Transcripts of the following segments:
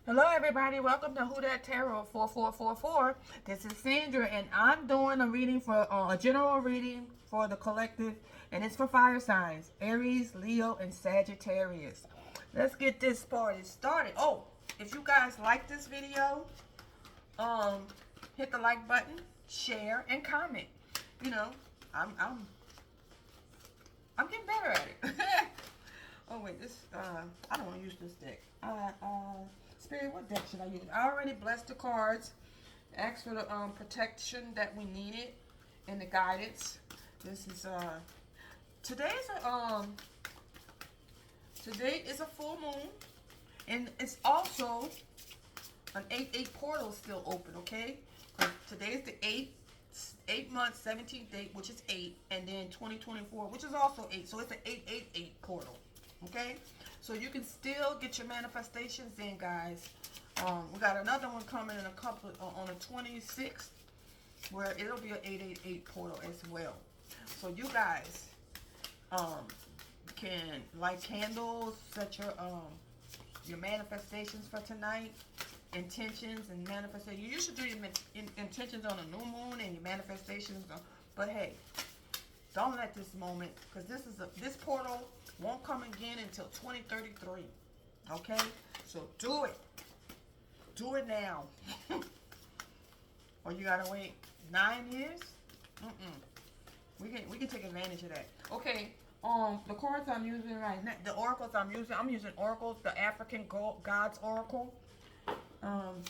Hello, everybody. Welcome to Who Dat Tarot 4444. This is Sandra, and I'm doing a reading for a general reading for the collective, and it's for fire signs: Aries, Leo, and Sagittarius. Let's get this party started. Oh, if you guys like this video, um, hit the like button, share, and comment. You know, I'm I'm I'm getting better at it. Oh wait, this I don't want to use this deck. Spirit, what deck should I use? I already blessed the cards. Asked for the protection that we needed and the guidance. This is today's a today is a full moon, and it's also an 8/8 portal still open. Okay, today's the 8 months 17th date, which is 8, and then 2024, which is also 8. So it's an 8/8/8 portal. Okay, so you can still get your manifestations in, guys. We got another one coming in a couple on the 26th, where it'll be an 8/8/8 portal as well. So you guys can light candles, set your manifestations for tonight, intentions and manifestations. You should do your intentions on a new moon and your manifestations. But hey, don't let this moment, because this portal won't come again until 2033. Okay, so do it. Do it now. Or you gotta wait 9 years. We can take advantage of that. Okay. The cards I'm using right now, the oracles I'm using oracles, the African Gods Oracle. Um,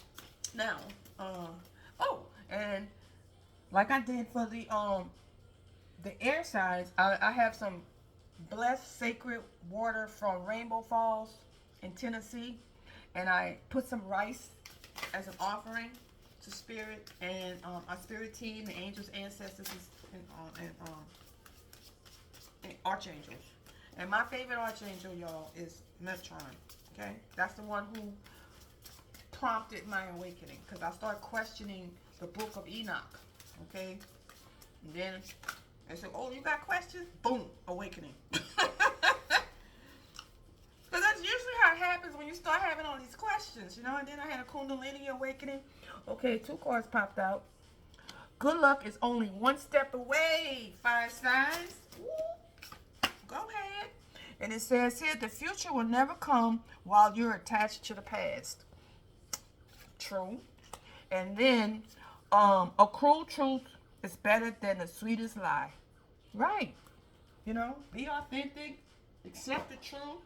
now, oh, and like I did for the air signs, I have some blessed sacred water from Rainbow Falls in Tennessee, and I put some rice as an offering to Spirit and our Spirit team, the angels, ancestors, and archangels. And my favorite archangel, y'all, is Metron. Okay, that's the one who prompted my awakening, because I started questioning the book of Enoch. Okay, and then I said, "Oh, you got questions? Boom, awakening." Because that's usually how it happens when you start having all these questions, you know. And then I had a Kundalini awakening. Okay, 2 cards popped out. Good luck is only one step away, fire signs. Go ahead. And it says here, the future will never come while you're attached to the past. True. And then, a cruel truth is better than the sweetest lie. Right. You know, be authentic, accept the truth,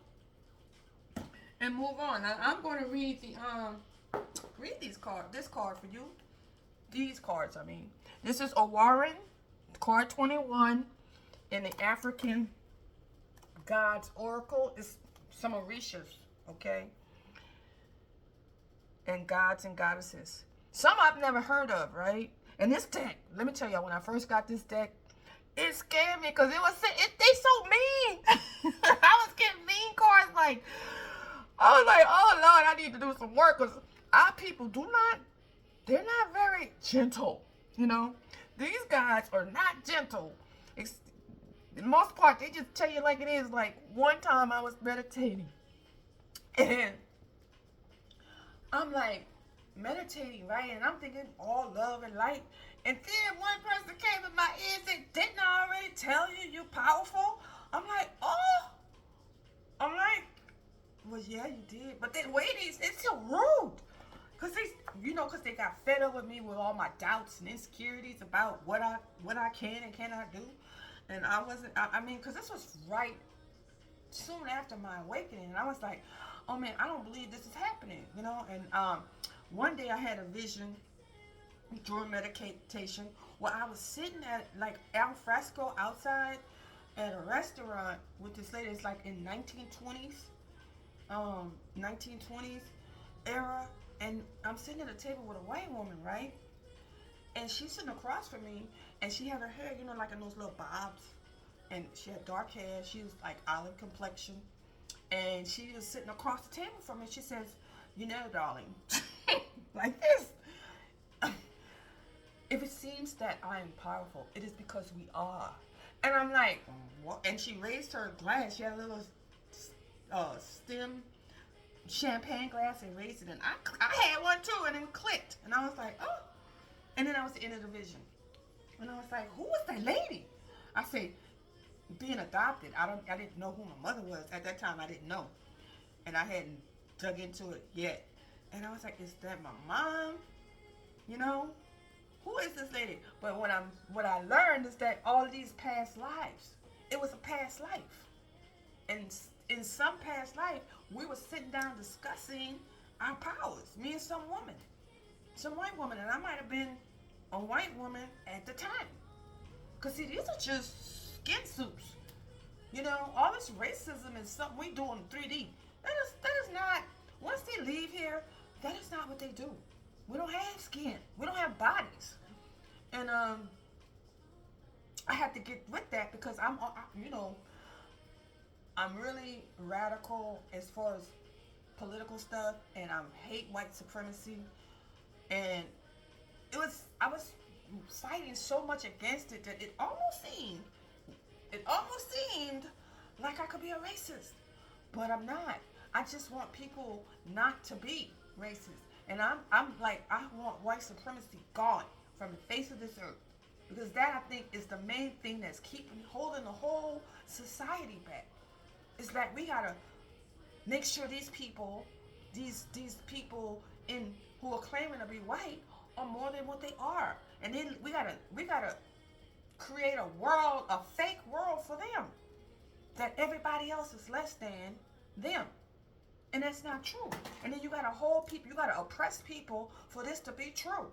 and move on. Now, I'm going to read this card for you. These cards, I mean. This is a Warren, card 21, in the African Gods Oracle. It's some Orishas, okay? And gods and goddesses. Some I've never heard of, right? And this deck, let me tell y'all, when I first got this deck, it scared me because they so mean. I was getting mean cards like, I was like, oh Lord, I need to do some work, because our people they're not very gentle, you know. These guys are not gentle. The most part, they just tell you like it is. Like, one time I was meditating, and I'm like meditating, right? And I'm thinking all love and light. And then one person came in my ear and said, "Didn't I already tell you you're powerful?" I'm like, oh. I'm like, well, yeah, you did. But then wait, it's so rude. Because they got fed up with me with all my doubts and insecurities about what I can and cannot do. And I wasn't, I mean, because this was right soon after my awakening. And I was like, oh man, I don't believe this is happening, you know? And one day I had a vision during meditation where I was sitting at like al fresco outside at a restaurant with this lady. It's like in 1920s era, and I'm sitting at a table with a white woman, right? And she's sitting across from me, and she had her hair, like in those little bobs, and she had dark hair. She was like olive complexion, and she was sitting across the table from me. She says, darling, like this. If it seems that I am powerful, it is because we are. And I'm like, what? And she raised her glass. She had a little stem champagne glass and raised it, and I had one too, and it clicked, and I was like, oh. And then that was the end of the vision, and I was like, who was that lady? I said, being adopted, I didn't know who my mother was at that time. I didn't know, and I hadn't dug into it yet, and I was like, is that my mom? You know, who is this lady? But what I learned is that all of these past lives, it was a past life, and in some past life, we were sitting down discussing our powers. Me and some white woman, and I might have been a white woman at the time. Cause see, these are just skin suits. You know, all this racism is something we do in 3D. That is not. Once they leave here, that is not what they do. We don't have skin. We don't have bodies. And I had to get with that because I'm really radical as far as political stuff, and I hate white supremacy. And I was fighting so much against it that it almost seemed like I could be a racist, but I'm not. I just want people not to be racist, and I'm like, I want white supremacy gone from the face of this earth, because that, I think, is the main thing that's holding the whole society back. It's like we gotta make sure these people in who are claiming to be white are more than what they are, and then we gotta create a fake world for them, that everybody else is less than them, and that's not true. And then you gotta hold people, you gotta oppress people for this to be true.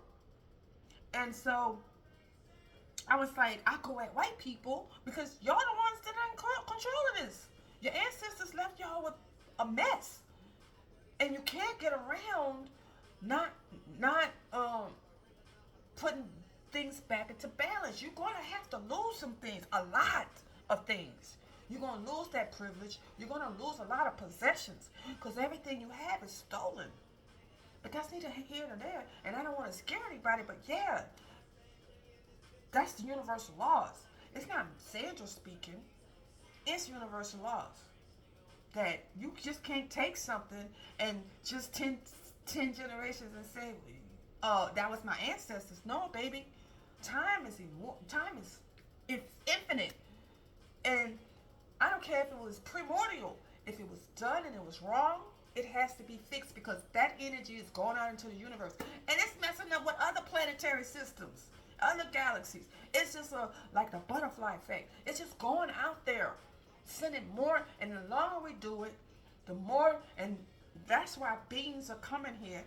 And so I was like, I go at white people because y'all the ones that are in control of this. Your ancestors left y'all with a mess, and you can't get around not putting things back into balance. You're gonna have to lose some things, a lot of things. You're gonna lose that privilege. You're gonna lose a lot of possessions because everything you have is stolen. But that's neither here nor there. And I don't want to scare anybody, but yeah, that's the universal laws. It's not Sandra speaking. It's universal laws. That you just can't take something and just 10 generations and say, oh, that was my ancestors. No, baby. Time is infinite. And I don't care if it was primordial. If it was done and it was wrong, it has to be fixed, because that energy is going out into the universe. And it's messing up with other planetary systems, other galaxies. It's just like the butterfly effect. It's just going out there, sending more. And the longer we do it, the more. And that's why beings are coming here,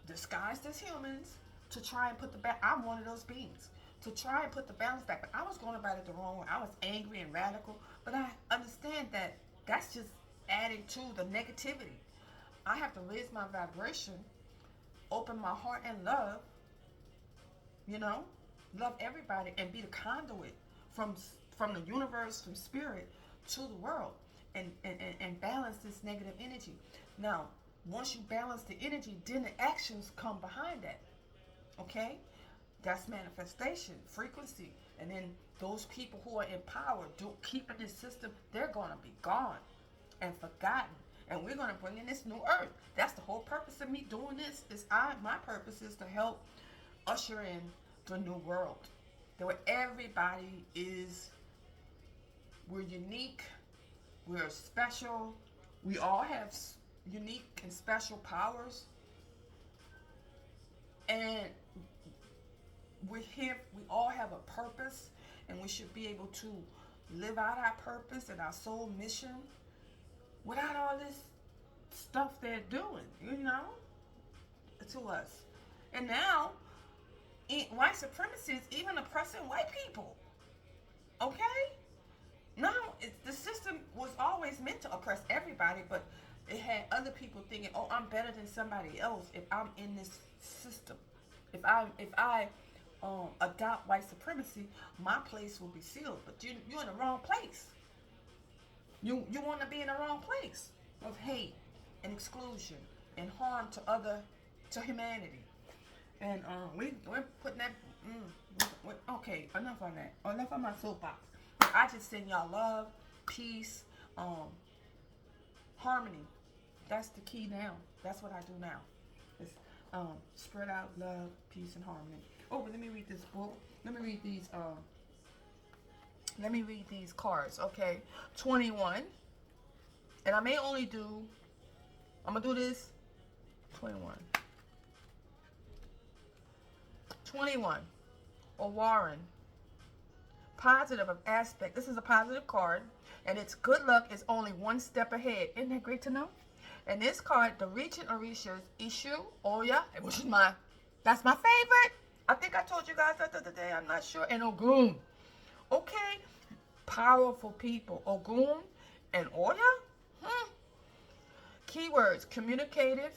disguised as humans, to try and put the back. I'm one of those beings. To try and put the balance back. But I was going about it the wrong way. I was angry and radical. But I understand that that's just adding to the negativity. I have to raise my vibration, open my heart and love, love everybody, and be the conduit from the universe, from spirit to the world, and balance this negative energy. Now, once you balance the energy, then the actions come behind that. Okay? That's manifestation, frequency. And then those people who are in power, keeping this system, they're going to be gone and forgotten. And we're going to bring in this new earth. That's the whole purpose of me doing this. My purpose is to help usher in the new world. Where everybody we're unique, we're special, we all have unique and special powers. And we're here, we all have a purpose, and we should be able to live out our purpose and our soul mission without all this stuff they're doing, to us. And now, white supremacy is even oppressing white people. Okay? Now, the system was always meant to oppress everybody, but it had other people thinking, oh, I'm better than somebody else if I'm in this system. If I adopt white supremacy, my place will be sealed. But you're in the wrong place. You want to be in the wrong place of hate and exclusion and harm to humanity. And we're putting that. Okay, enough on that. Enough on my soapbox. I just send y'all love, peace, harmony That's the key now. That's what I do now. It's spread out love, peace, and harmony. Oh, but let me read this book. Let me read these. Let me read these cards. Okay, 21, and I may only do. I'm gonna do this. 21. 21. Or Warren. Positive of aspect. This is a positive card, and it's good luck is only one step ahead. Isn't that great to know? And this card, the Regent Orisha's issue, Oya, which is that's my favorite. I think I told you guys that the other day. I'm not sure. And Ogun. Okay. Powerful people. Ogun and Oya. Keywords: communicative,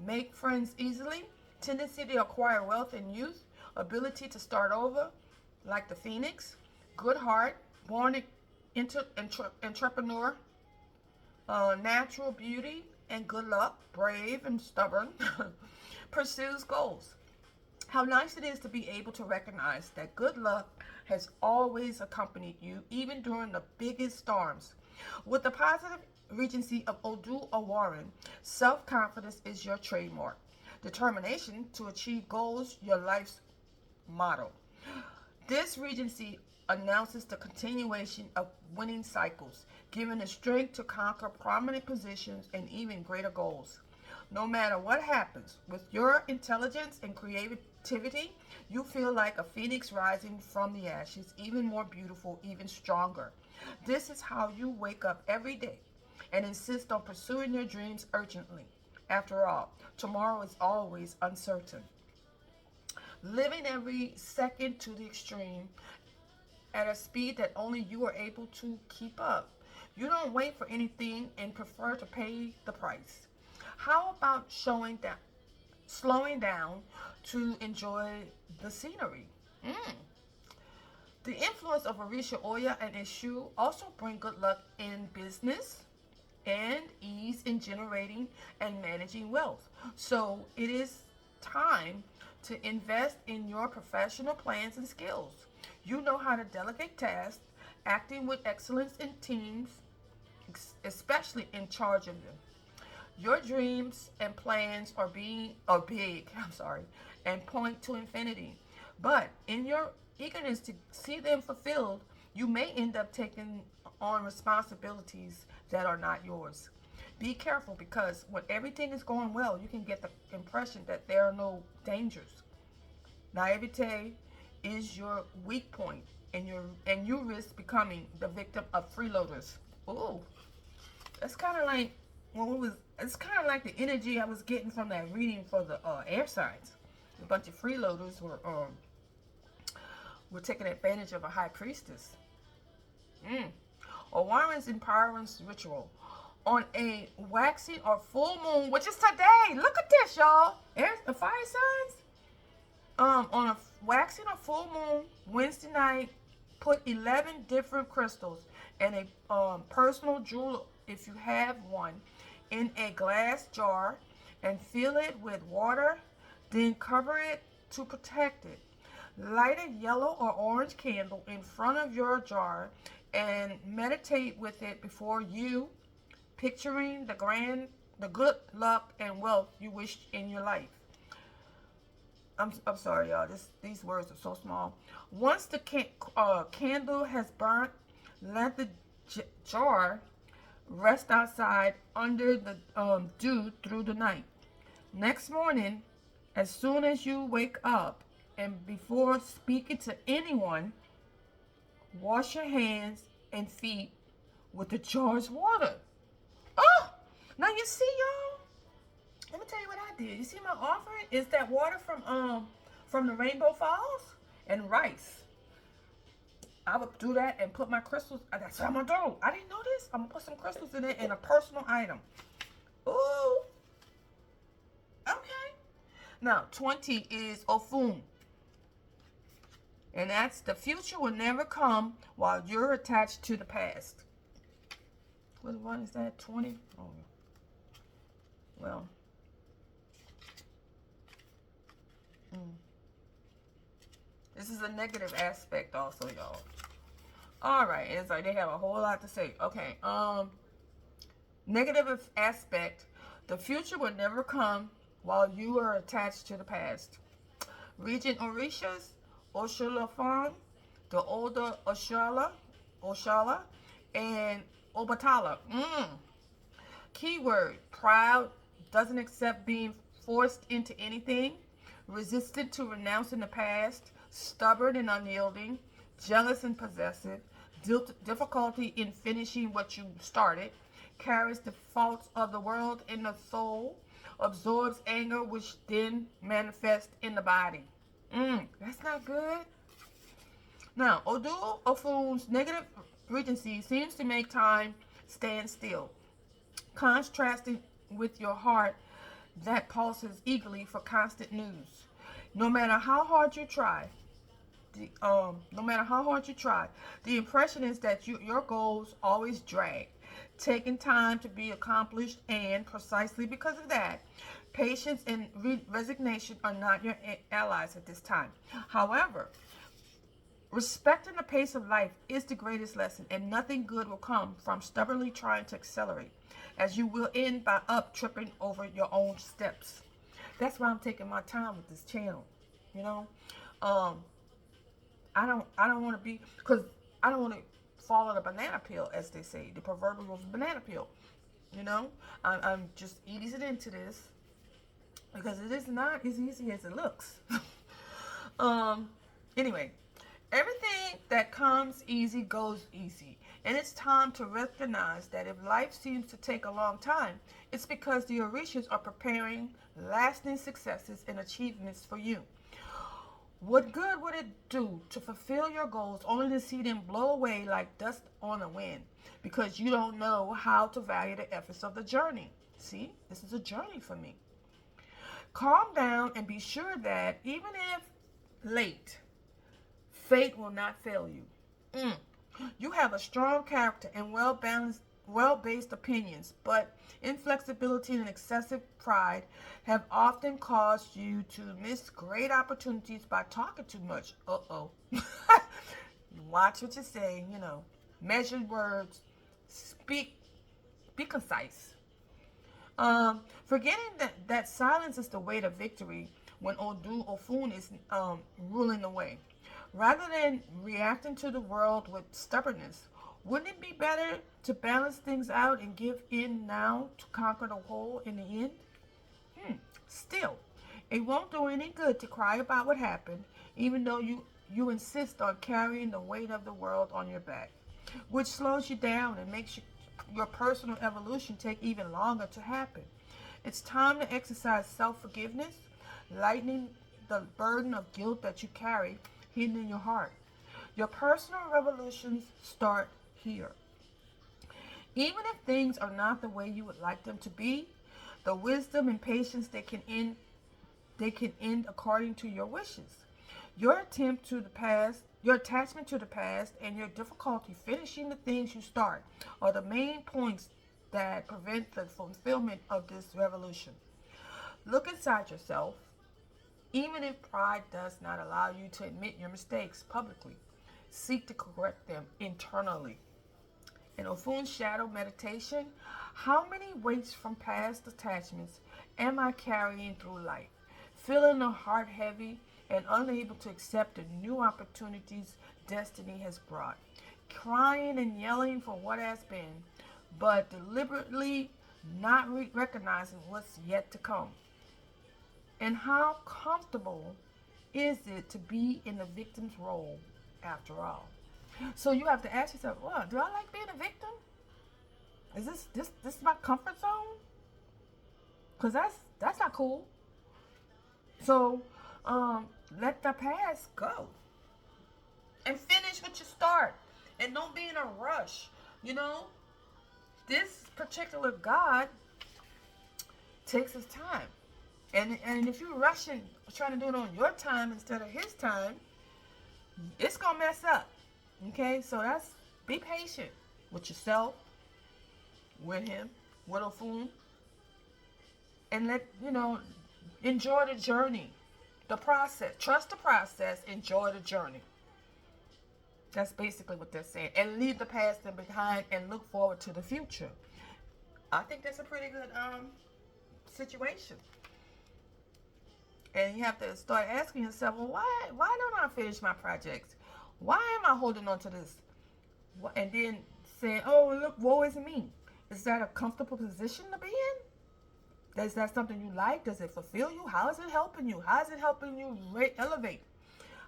make friends easily, tendency to acquire wealth in youth, ability to start over, like the phoenix, good heart, born entrepreneur, natural beauty and good luck, brave and stubborn, pursues goals. How nice it is to be able to recognize that good luck has always accompanied you, even during the biggest storms. With the positive regency of Odu or Warren, self-confidence is your trademark. Determination to achieve goals, your life's motto. This regency announces the continuation of winning cycles, giving the strength to conquer prominent positions and even greater goals. No matter what happens, with your intelligence and creativity, you feel like a phoenix rising from the ashes, even more beautiful, even stronger. This is how you wake up every day and insist on pursuing your dreams urgently. After all, tomorrow is always uncertain. Living every second to the extreme at a speed that only you are able to keep up. You don't wait for anything and prefer to pay the price. How about slowing down to enjoy the scenery? The influence of Orisha, Oya, and Eshu also bring good luck in business and ease in generating and managing wealth. So it is time to invest in your professional plans and skills. You know how to delegate tasks, acting with excellence in teams, especially in charge of them. Your dreams and plans are big, and point to infinity. But in your eagerness to see them fulfilled, you may end up taking on responsibilities that are not yours. Be careful, because when everything is going well, you can get the impression that there are no dangers. Naivete is your weak point, and you risk becoming the victim of freeloaders. Ooh, that's kind of like it's kind of like the energy I was getting from that reading for the air signs. A bunch of freeloaders were taking advantage of a high priestess. Warren's empowerment ritual. On a waxing or full moon, which is today. Look at this, y'all. There's the fire signs. On a waxing or full moon, Wednesday night, put 11 different crystals and a personal jewel, if you have one, in a glass jar and fill it with water. Then cover it to protect it. Light a yellow or orange candle in front of your jar and meditate with it before you, picturing the good luck and wealth you wish in your life. I'm sorry, y'all. These words are so small. Once the candle has burnt, let the jar rest outside under the dew through the night. Next morning, as soon as you wake up and before speaking to anyone, wash your hands and feet with the jar's water. Oh, now you see, y'all. Let me tell you what I did. You see my offering is that water from the Rainbow Falls and rice. I would do that and put my crystals. That's what I'm gonna do. I didn't know this. I'm gonna put some crystals in it and a personal item. Ooh. Okay. Now 20 is Ofun. And that's the future will never come while you're attached to the past. What one is that? 20? Oh. Well. This is a negative aspect also, y'all. Alright, it's like they have a whole lot to say. Okay, negative aspect. The future will never come while you are attached to the past. Regent Orishas, Oshalafan, the older Oshala, and Obatala. Keyword, proud, doesn't accept being forced into anything, resistant to renouncing the past, stubborn and unyielding, jealous and possessive, difficulty in finishing what you started, carries the faults of the world in the soul, absorbs anger which then manifests in the body. That's not good. Now, Odu Ofun's negative regency seems to make time stand still, contrasting with your heart that pulses eagerly for constant news. No matter how hard you try, no matter how hard you try, the impression is that your goals always drag, taking time to be accomplished, and precisely because of that, patience and resignation are not your allies at this time. However, respecting the pace of life is the greatest lesson, and nothing good will come from stubbornly trying to accelerate, as you will end by tripping over your own steps. That's why I'm taking my time with this channel. You know, I don't want to be, because I don't want to fall on a banana peel, as they say, the proverbial banana peel. You know, I'm just easing into this because it is not as easy as it looks. Anyway, everything that comes easy goes easy. And it's time to recognize that if life seems to take a long time, it's because the Orishas are preparing lasting successes and achievements for you. What good would it do to fulfill your goals only to see them blow away like dust on the wind because you don't know how to value the efforts of the journey? See, this is a journey for me. Calm down and be sure that even if late, fate will not fail you. You have a strong character and well-based opinions, but inflexibility and excessive pride have often caused you to miss great opportunities by talking too much. Watch what you say, measured words, speak, be concise. Forgetting that silence is the way to victory when Odu Ofun is ruling the way. Rather than reacting to the world with stubbornness, wouldn't it be better to balance things out and give in now to conquer the whole in the end? Still, it won't do any good to cry about what happened, even though you insist on carrying the weight of the world on your back, which slows you down and makes your personal evolution take even longer to happen. It's time to exercise self-forgiveness, lightening the burden of guilt that you carry hidden in your heart. Your personal revolutions start here. Even if things are not the way you would like them to be, the wisdom and patience they can end according to your wishes. Your attachment to the past, and your difficulty finishing the things you start are the main points that prevent the fulfillment of this revolution. Look inside yourself. Even if pride does not allow you to admit your mistakes publicly, seek to correct them internally. In Ofun's shadow meditation, how many weights from past attachments am I carrying through life, feeling the heart heavy and unable to accept the new opportunities destiny has brought, crying and yelling for what has been, but deliberately not recognizing what's yet to come? And how comfortable is it to be in the victim's role after all? So you have to ask yourself, well, do I like being a victim? Is this my comfort zone? Because that's not cool. So let the past go. And finish what you start. And don't be in a rush. This particular God takes his time. And if you're rushing, trying to do it on your time instead of his time, it's going to mess up. Okay? So be patient with yourself, with him, with Ofun. And enjoy the journey, the process. Trust the process, enjoy the journey. That's basically what they're saying. And leave the past behind and look forward to the future. I think that's a pretty good situation. And you have to start asking yourself, well, why don't I finish my projects? Why am I holding on to this? And then saying, oh, look, woe is me. Is that a comfortable position to be in? Is that something you like? Does it fulfill you? How is it helping you? How is it helping you elevate?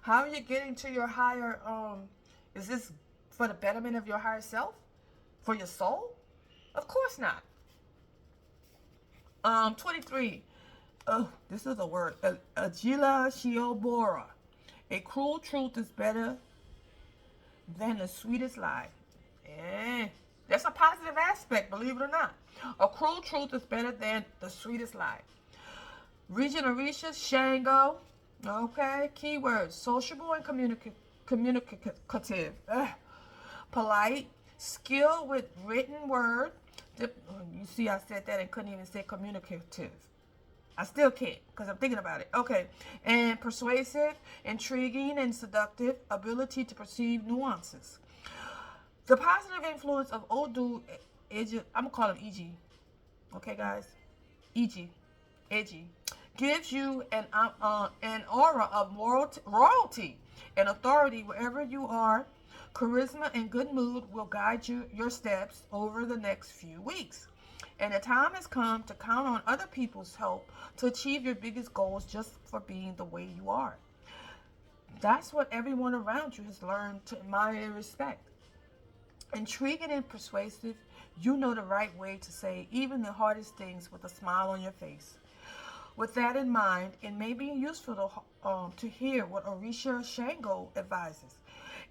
How are you getting to your higher, is this for the betterment of your higher self? For your soul? Of course not. 23. Oh, this is a word. Agila Shiobora. A cruel truth is better than the sweetest lie. That's a positive aspect, believe it or not. A cruel truth is better than the sweetest lie. Regeneration, Shango. Okay, keywords. Sociable and communicative. Polite. Skill with written word. You see, I said that and couldn't even say communicative. I still can't because I'm thinking about it. Okay. And persuasive, intriguing, and seductive. Ability to perceive nuances. The positive influence of Odu, I'm going to call him E.G. Okay, guys? E.G. Edgy. Gives you an aura of royalty and authority wherever you are. Charisma and good mood will guide your steps over the next few weeks. And the time has come to count on other people's help to achieve your biggest goals just for being the way you are. That's what everyone around you has learned to admire and respect. Intriguing and persuasive, you know the right way to say even the hardest things with a smile on your face. With that in mind, it may be useful to hear what Orisha Shango advises.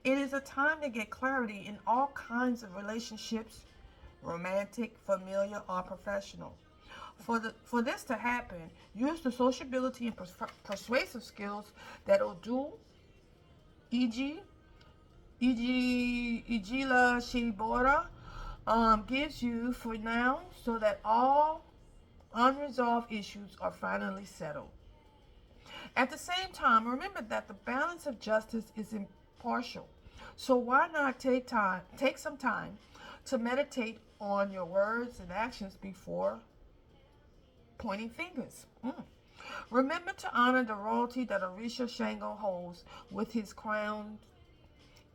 It is a time to get clarity in all kinds of relationships, romantic, familiar, or professional. For this to happen, use the sociability and persuasive skills that Odu, e.g., Ijila Shibora gives you for now so that all unresolved issues are finally settled. At the same time, remember that the balance of justice is impartial. So why not take some time to meditate on your words and actions before pointing fingers. Remember to honor the royalty that Orisha Shango holds with his crown.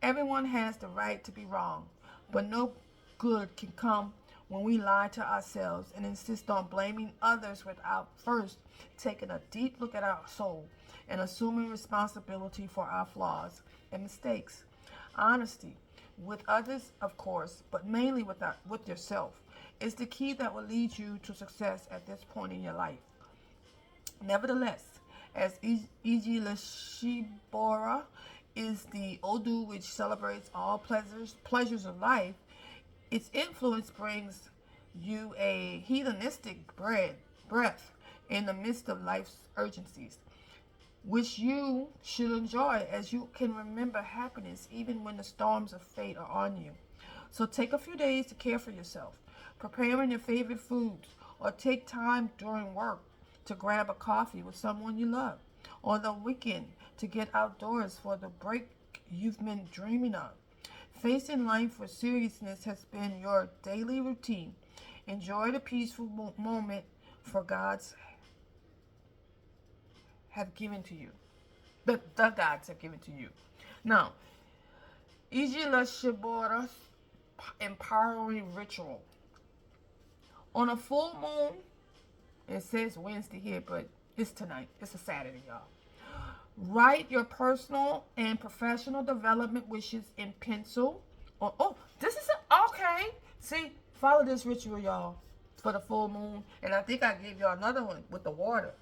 Everyone has the right to be wrong, but no good can come when we lie to ourselves and insist on blaming others without first taking a deep look at our soul and assuming responsibility for our flaws and mistakes. Honesty with others, of course, but mainly with yourself, is the key that will lead you to success at this point in your life. Nevertheless, as Iji Lashibora is the Odu which celebrates all pleasures of life, its influence brings you a hedonistic breath in the midst of life's urgencies, which you should enjoy as you can remember happiness even when the storms of fate are on you. So take a few days to care for yourself, preparing your favorite foods, or take time during work to grab a coffee with someone you love, or the weekend to get outdoors for the break you've been dreaming of. Facing life with seriousness has been your daily routine. Enjoy the peaceful moment for God's have given to you. The gods have given to you. Now, Ijila Shibora's empowering ritual. On a full moon, it says Wednesday here, but it's tonight. It's a Saturday, y'all. Write your personal and professional development wishes in pencil. This is okay. See, follow this ritual, y'all, for the full moon. And I think I gave y'all another one with the water.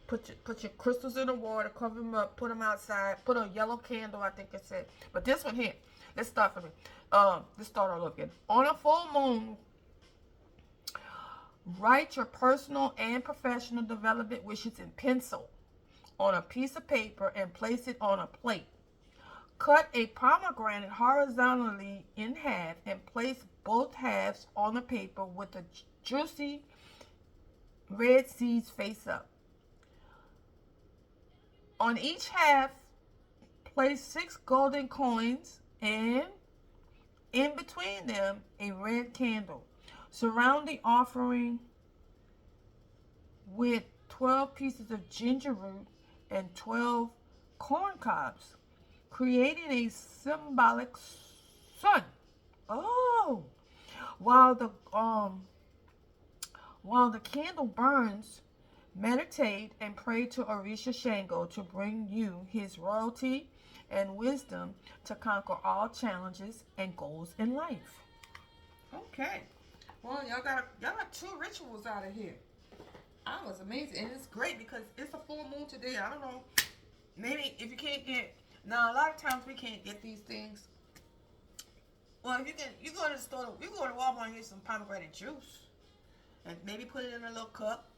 Put your crystals in the water, cover them up, put them outside, put a yellow candle, I think it said. But this one here, let's start from it. Let's start all over again. On a full moon, write your personal and professional development wishes in pencil on a piece of paper and place it on a plate. Cut a pomegranate horizontally in half and place both halves on the paper with the juicy red seeds face up. On each half, place 6 golden coins and in between them a red candle. Surround the offering with 12 pieces of ginger root and 12 corn cobs, creating a symbolic sun. Oh, while the um while the candle burns, meditate and pray to Orisha Shango to bring you his royalty and wisdom to conquer all challenges and goals in life. Okay. Well, y'all got two rituals out of here. I was amazing, and it's great because it's a full moon today. I don't know. Maybe if you can't get now, a lot of times we can't get these things. Well, if you can, you go to the store. You go to Walmart and get some pomegranate juice, and maybe put it in a little cup.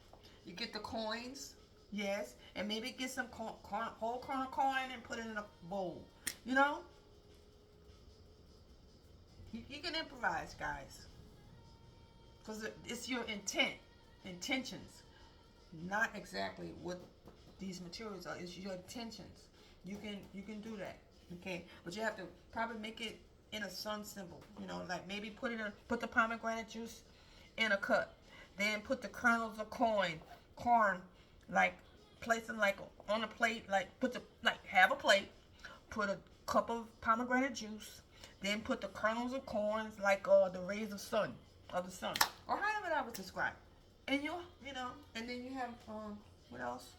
You get the coins, yes, and maybe get some whole coin and put it in a bowl. You know, you can improvise, guys, because it's your intentions, not exactly what these materials are. It's your intentions. You can do that, okay? But you have to probably make it in a sun symbol. You know, like maybe put the pomegranate juice in a cup. Then put the kernels of corn, like place them like on a plate, like have a plate, put a cup of pomegranate juice, then put the kernels of corn like the rays of the sun, or however that was described. And you know, and then you have what else?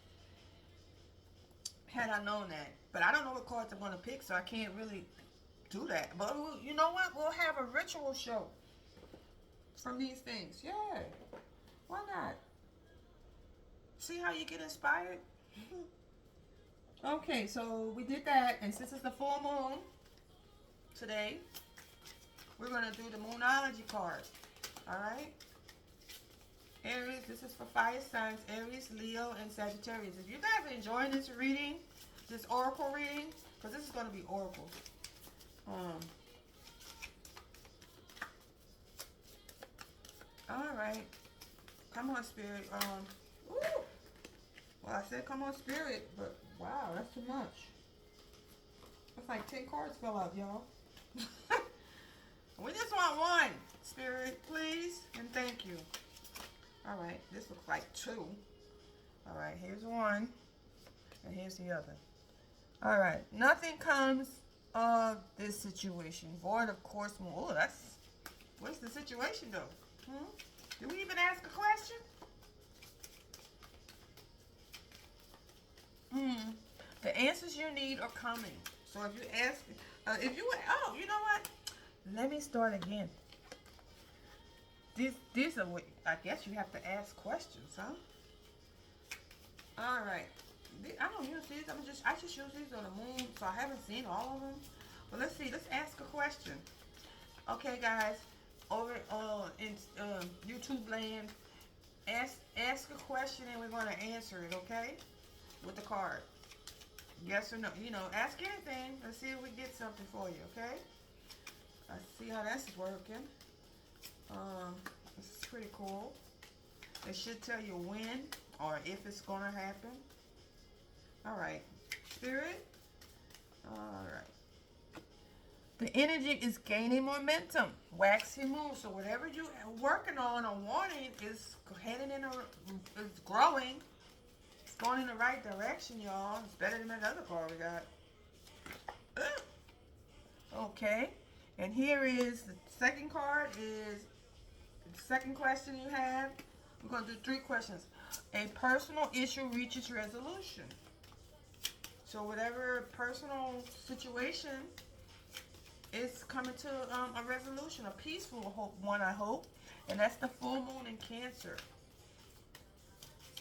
Had I known that, but I don't know what cards I'm gonna pick, so I can't really do that. But you know what? We'll have a ritual show from these things. Yeah. Why not? See how you get inspired? Okay, so we did that, and since it's the full moon today, we're going to do the Moonology card. Alright? Aries, this is for fire signs, Aries, Leo, and Sagittarius. If you guys are enjoying this reading, this oracle reading, because this is going to be oracle. Alright. Come on, Spirit. Ooh. Well, I said come on, Spirit, but wow, that's too much. That's like 10 cards fell out, y'all. We just want one, Spirit, please, and thank you. All right, this looks like 2. All right, here's one, and here's the other. All right, nothing comes of this situation. Void of course. Oh, what's the situation though? Did we even ask a question? The answers you need are coming. So if you ask, you know what? Let me start again. These are what I guess you have to ask questions, huh? All right. I don't use these. I just use these on the moon, so I haven't seen all of them. But let's see. Let's ask a question. Okay, guys. Over in YouTube land, ask a question and we're going to answer it, okay? With the card. Yes or no. You know, ask anything. Let's see if we get something for you, okay? Let's see how that's working. This is pretty cool. It should tell you when or if it's going to happen. All right. Spirit. All right. The energy is gaining momentum. Waxy moon. So whatever you're working on or wanting is heading is growing. It's going in the right direction, y'all. It's better than that other card we got. Okay. And here is the second card is the second question you have. We're going to do 3 questions. A personal issue reaches resolution. So whatever personal situation is coming to a resolution, a peaceful one, I hope. And that's the full moon in Cancer.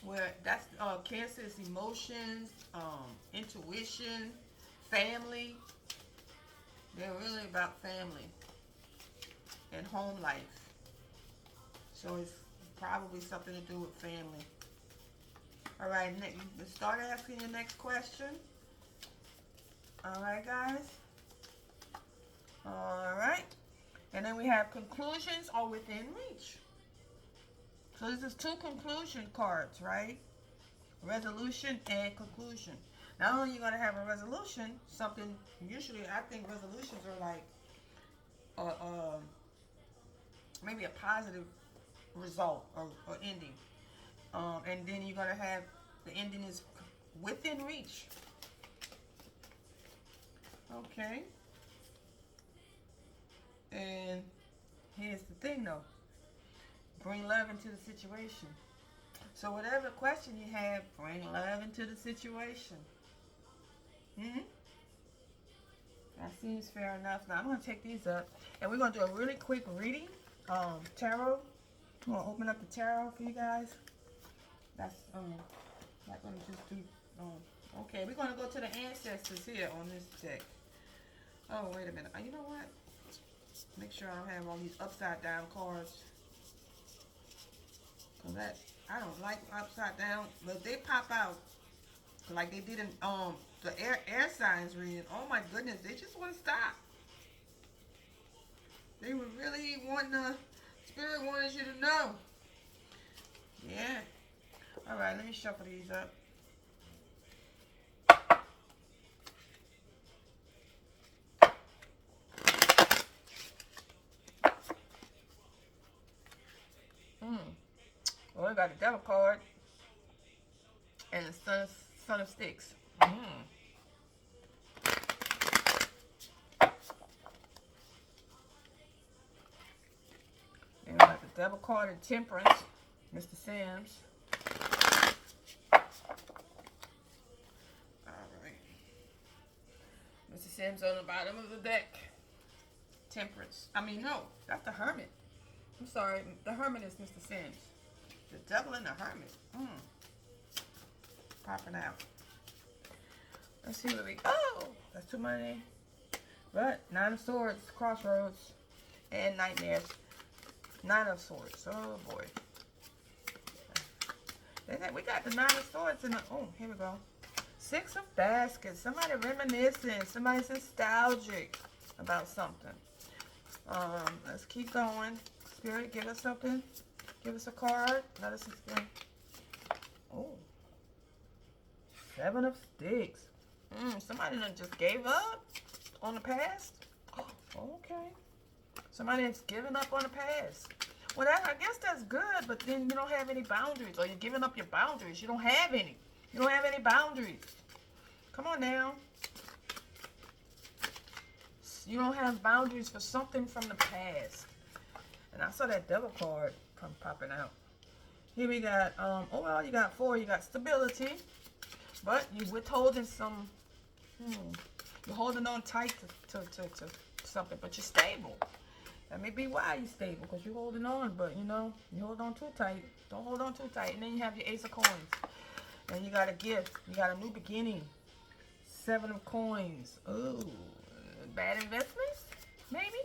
Where that's Cancer is emotions, intuition, family. They're really about family and home life. So it's probably something to do with family. All right, let's start asking your next question. All right, guys. All right. And then we have conclusions or within reach. So this is 2 conclusion cards, right? Resolution and conclusion. Not only are you going to have a resolution, something, usually I think resolutions are like maybe a positive result or ending. And then you're going to have the ending is within reach. Okay. And here's the thing though. Bring love into the situation. So whatever question you have, bring love into the situation. That seems fair enough. Now I'm going to take these up. And we're going to do a really quick reading. Tarot. I'm going to open up the tarot for you guys. That's, not going to just do, okay, we're going to go to the ancestors here on this deck. Oh, wait a minute. You know what? Make sure I don't have all these upside down cards. Cause I don't like upside down, but they pop out like they did in the air signs reading. Oh my goodness, they just want to stop. They were really wanting Spirit wanted you to know. Yeah. All right, let me shuffle these up. Well, we got the Devil card and the Son of Sticks. Then we got the Devil card and Temperance, Mr. Sims. Alright. Mr. Sims on the bottom of the deck. Temperance. No, that's the Hermit. I'm sorry, the Hermit is Mr. Sims. The Devil and the Hermit. Popping out. Let's see what we... Oh! That's too many. But, Nine of Swords, Crossroads, and Nightmares. Nine of Swords. Oh, boy. We got the Nine of Swords in the... Oh, here we go. Six of Baskets. Somebody reminiscing. Somebody's nostalgic about something. Let's keep going. Spirit, give us something. Give us a card. Let us explain. Oh. Seven of Sticks. Somebody done just gave up on the past. Oh, okay. Somebody has given up on the past. Well, I guess that's good, but then you don't have any boundaries. Or you're giving up your boundaries. You don't have any. You don't have any boundaries. Come on now. You don't have boundaries for something from the past. And I saw that Devil card come popping out. Here we got, well, you got four. You got stability. But you're withholding some, you're holding on tight to something. But you're stable. That may be why you're stable. Because you're holding on. But, you hold on too tight. Don't hold on too tight. And then you have your Ace of Coins. And you got a gift. You got a new beginning. Seven of Coins. Ooh. Bad investments? Maybe?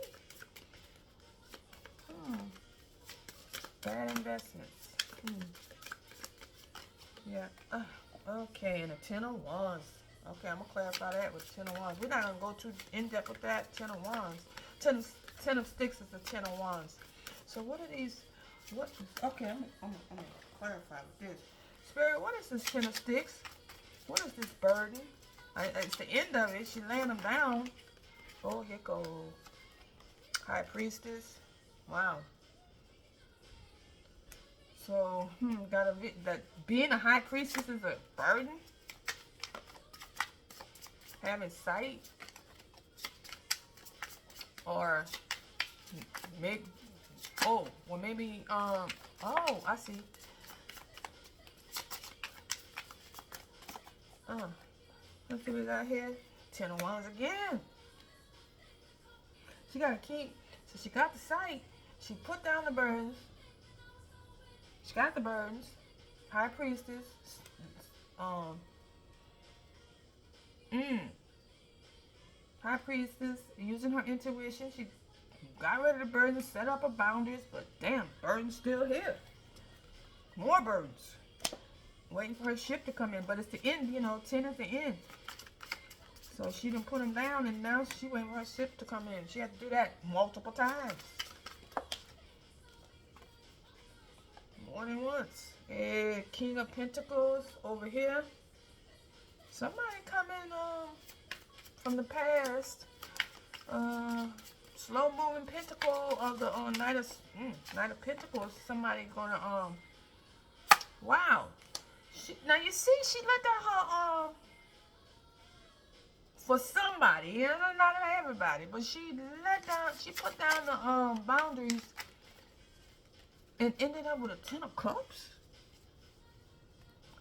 Bad investments. Yeah. Okay, and a Ten of Wands. Okay, I'm going to clarify that with Ten of Wands. We're not going to go too in-depth with that. Ten of Wands. Ten of Sticks is the Ten of Wands. So what are these? Okay, I'm going to clarify with this. Spirit, what is this Ten of Sticks? What is this burden? It's the end of it. She's laying them down. Oh, here goes. High Priestess. Wow. So, that being a High Priestess is a burden. Having sight. Or maybe, maybe, oh, I see. Let's see what we got here. Ten of Wands again. She got to keep, so she got the sight. She put down the burdens. She got the burdens. High Priestess. High Priestess, using her intuition. She got rid of the burdens, set up her boundaries, but damn, burden's still here. More burdens. Waiting for her ship to come in, but it's the end, 10 at the end. So she didn't put them down, and now she waiting for her ship to come in. She had to do that multiple times. More than once. King of Pentacles over here. Somebody coming from the past. Slow moving pentacle of the Knight of Pentacles. Somebody gonna Wow. Now you see, she let down her for somebody, you know, not everybody, but she put down the boundaries and ended up with a 10 of cups.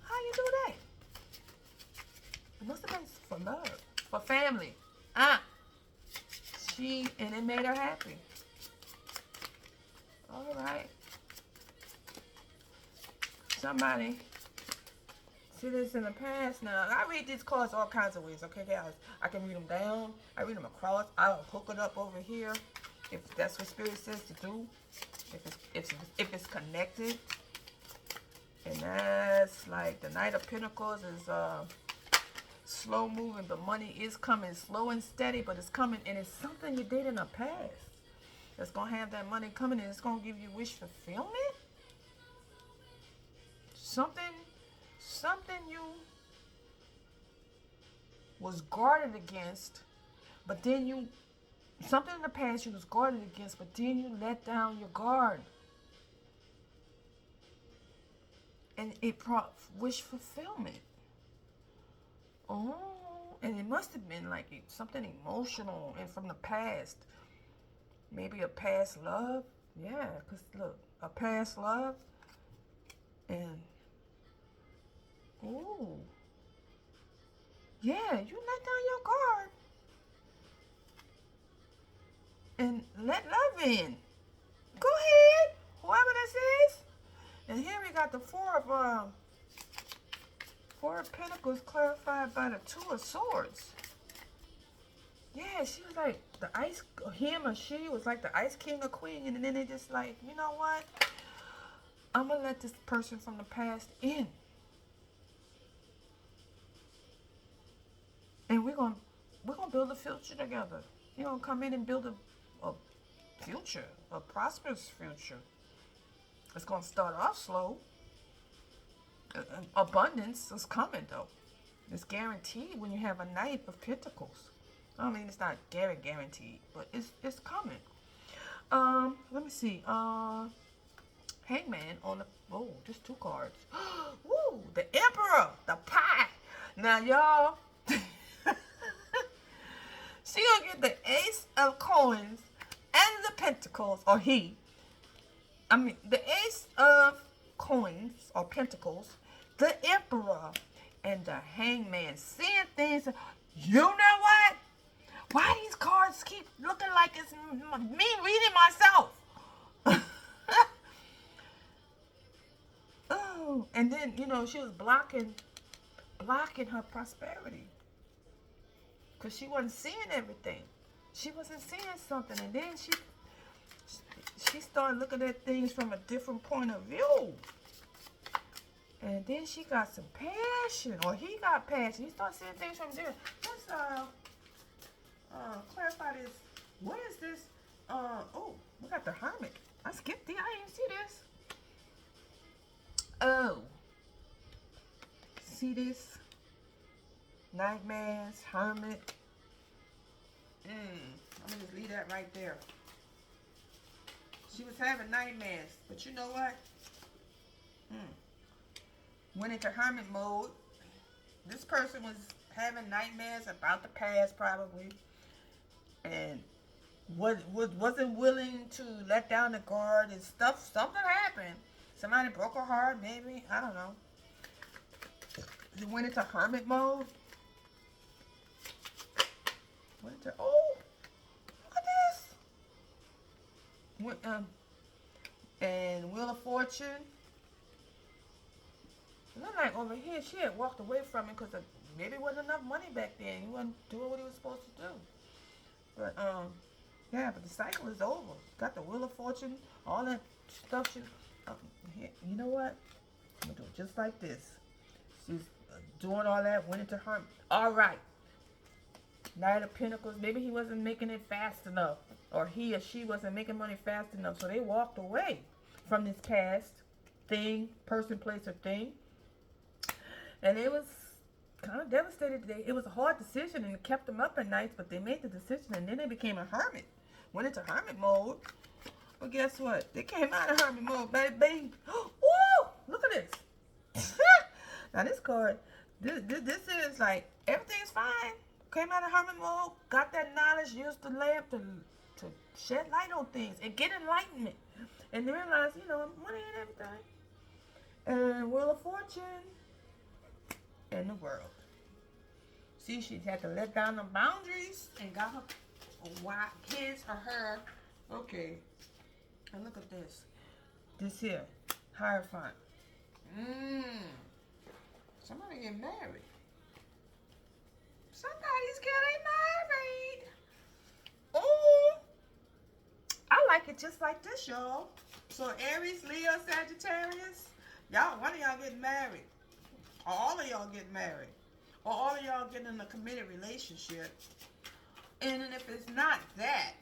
How you do that? It must have been for love, for family. And it made her happy. All right. Somebody see this in the past. Now, I read these cards all kinds of ways, okay, guys? I can read them down. I read them across. I'll hook it up over here if that's what Spirit says to do. If it's connected. And that's like the Knight of Pentacles is slow moving, but money is coming slow and steady, but it's coming, and it's something you did in the past that's gonna have that money coming, and it's gonna give you wish fulfillment. Something you was guarded against, but then something in the past you was guarded against, but then you let down your guard, and it brought wish fulfillment. Oh, and it must have been like something emotional and from the past. Maybe a past love. Yeah, because look, a past love. And, ooh. Yeah, you let down your guard. And let love in. Go ahead, whoever this is. And here we got the Four of Pentacles clarified by the Two of Swords. Yeah, she was like him or she was like the Ice King or Queen, and then they just like, you know what? I'm gonna let this person from the past in, and we're gonna build a future together. You're gonna come in and build a future, a prosperous future. It's gonna start off slow. Abundance is coming though. It's guaranteed when you have a Knight of Pentacles. I mean, it's not guaranteed, but it's coming. Let me see. Hangman on the just 2 cards. Woo! The Emperor, the pie. Now y'all, she gonna get the Ace of Coins and the Pentacles, or he. I mean, the Ace of Coins or Pentacles, the Emperor, and the Hangman. Seeing things. You know what? Why these cards keep looking like it's me reading myself? Oh, and then, you know, she was blocking her prosperity. Because she wasn't seeing everything. She wasn't seeing something. And then she started looking at things from a different point of view. And then she got some passion. Or he got passion. He started seeing things from there. Let's clarify this. What is this? Oh, we got the Hermit. I skipped it. I didn't see this. Oh. See this? Nightmares, Hermit. I'm gonna just leave that right there. She was having nightmares, but you know what? Went into hermit mode. This person was having nightmares about the past, probably, and wasn't willing to let down the guard and stuff. Something happened. Somebody broke her heart, maybe. I don't know. He went into hermit mode. Oh, look at this. And Wheel of Fortune. And I'm like, over here, she had walked away from it because maybe it wasn't enough money back then. He wasn't doing what he was supposed to do. But, yeah, but the cycle is over. Got the Wheel of Fortune, all that stuff. You know what? I'm going to do it just like this. She's doing all that, went into her. All right. Knight of Pentacles. Maybe he wasn't making it fast enough. Or he or she wasn't making money fast enough. So they walked away from this past thing, person, place, or thing. And it was kind of devastated. It was a hard decision, and it kept them up at night, but they made the decision, and then they became a hermit. Went into hermit mode. But guess what? They came out of hermit mode, baby. Woo! Look at this. Now this card, this is like everything's fine. Came out of hermit mode, got that knowledge, used the lamp to shed light on things and get enlightenment, and realize, you know, money ain't everything. And Wheel of Fortune in the world. See, she had to let down the boundaries and got her his or her. Okay, and look at this. This here, Hierophant. Somebody get married. Somebody's getting married. Oh, I like it just like this, y'all. So Aries, Leo, Sagittarius, y'all, one of y'all getting married, or all of y'all getting married, or all of y'all getting in a committed relationship. And then if it's not that,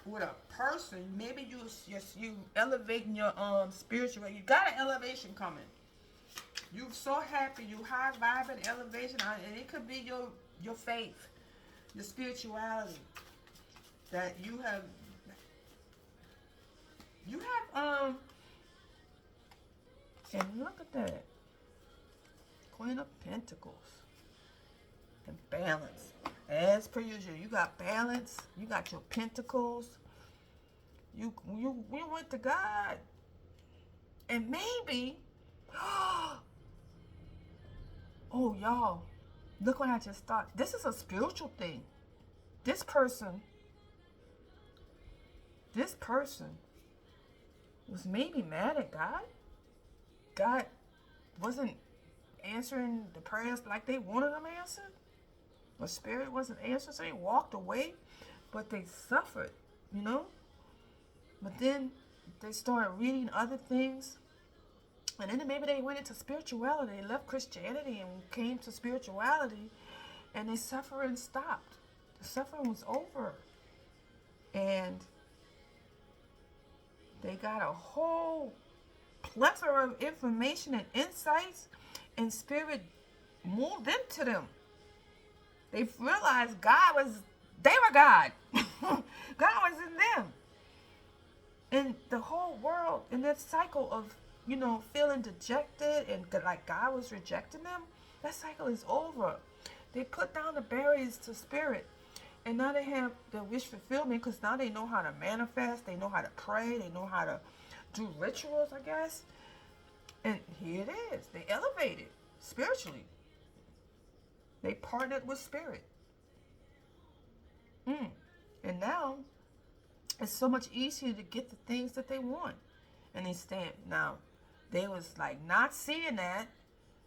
with a person, maybe you elevating your spiritual. You got an elevation coming. You so happy, you high vibing elevation, and it could be your faith, your spirituality that you have. And look at that, Queen of Pentacles and balance. As per usual, you got balance. You got your pentacles. You went to God, and maybe. Oh, y'all, look what I just thought. This is a spiritual thing. This person was maybe mad at God. God wasn't answering the prayers like they wanted them answered. The spirit wasn't answered, so they walked away, but they suffered, you know. But then they started reading other things. And then maybe they went into spirituality. They left Christianity and came to spirituality, and their suffering stopped. The suffering was over. And they got a whole plethora of information and insights, and spirit moved into them. They realized they were God. God was in them. And the whole world, in that cycle of, you know, feeling dejected and like God was rejecting them, that cycle is over. They put down the barriers to spirit, and now they have the wish fulfillment, because now they know how to manifest, they know how to pray, they know how to do rituals, I guess. And here it is. They elevated spiritually. They partnered with spirit. And now it's so much easier to get the things that they want. And they stand now. They was like not seeing that.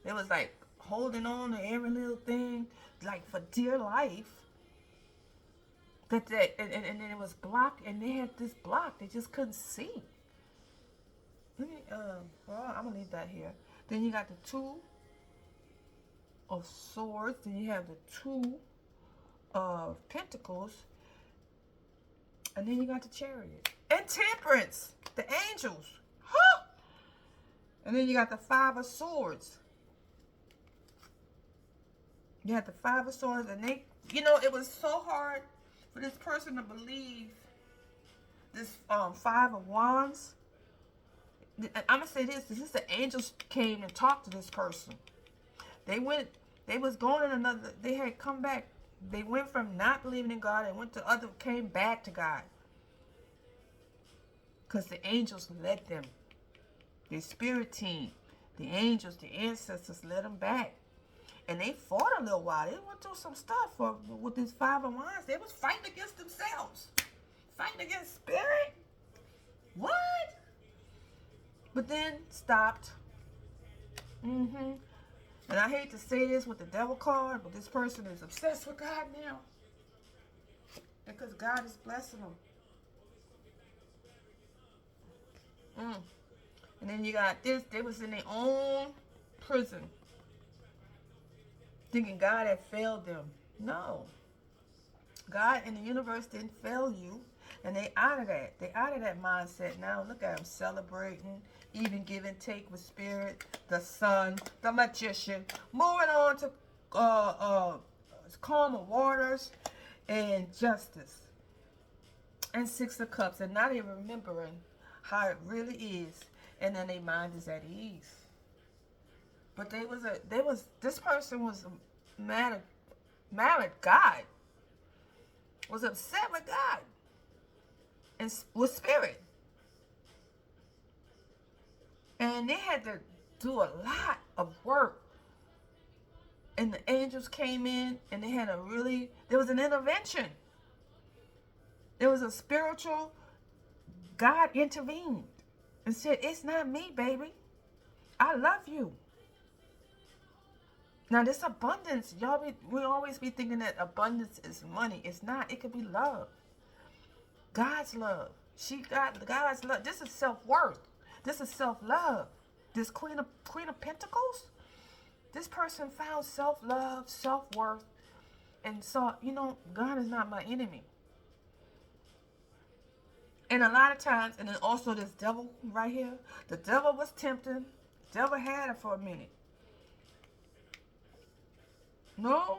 They was like holding on to every little thing, like for dear life. And it was blocked, and they had this block. They just couldn't see. Let me well, I'm gonna leave that here. Then you got the Two of Swords. Then you have the Two of Pentacles. And then you got the Chariot. And Temperance. The angels. Huh! And then you got the Five of Swords. You had the Five of Swords, and they, you know, it was so hard for this person to believe this Five of Wands. I'm gonna say this is the angels came and talked to this person. They was going in another, they had come back. They went from not believing in God and came back to God. Because the angels led them. The spirit team, the angels, the ancestors led them back. And they fought a little while. They went through some stuff with this Five of Wands. They was fighting against themselves. Fighting against spirit. What? But then stopped. And I hate to say this with the Devil card, but this person is obsessed with God now. Because God is blessing them. And then you got this. They was in their own prison, thinking God had failed them. No. God and the universe didn't fail you. And they out of that. They out of that mindset now. Look at them celebrating, even give and take with spirit, the sun, the magician. Moving on to calmer waters and justice. And Six of Cups. And now they're remembering how it really is. And then their mind is at ease. But this person was mad at God, was upset with God and with spirit. And they had to do a lot of work. And the angels came in and there was an intervention. There was a spiritual, God intervened and said, it's not me, baby. I love you. Now this abundance, we always be thinking that abundance is money. It's not. It could be love. God's love. She got God's love. This is self-worth. This is self-love. This Queen of Pentacles, this person found self-love, self-worth, and saw, God is not my enemy. And a lot of times, and then also this devil right here, the devil was tempting. The devil had her for a minute. No.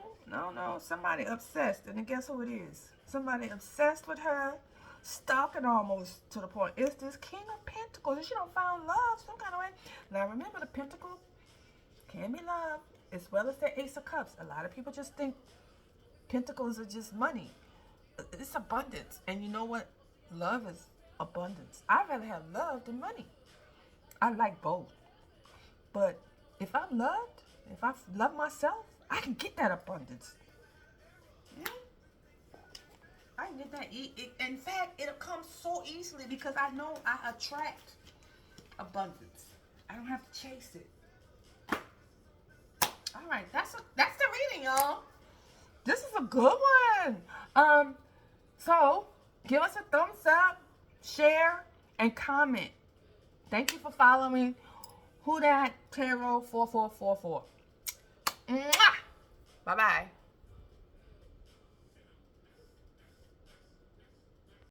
Somebody obsessed. And then guess who it is? Somebody obsessed with her, stalking almost to the point. It's this King of Pentacles. And she don't found love some kind of way. Now remember, the Pentacle can be love as well as the Ace of Cups. A lot of people just think Pentacles are just money. It's abundance. And you know what? Love is abundance. I'd rather have love than money. I like both. But if I'm loved, if I love myself, I can get that abundance. Yeah. I can get that. In fact, it'll come so easily because I know I attract abundance. I don't have to chase it. All right, that's the reading, y'all. This is a good one. So give us a thumbs up, share, and comment. Thank you for following Who Dat Tarot 4444. Mwah! Bye-bye.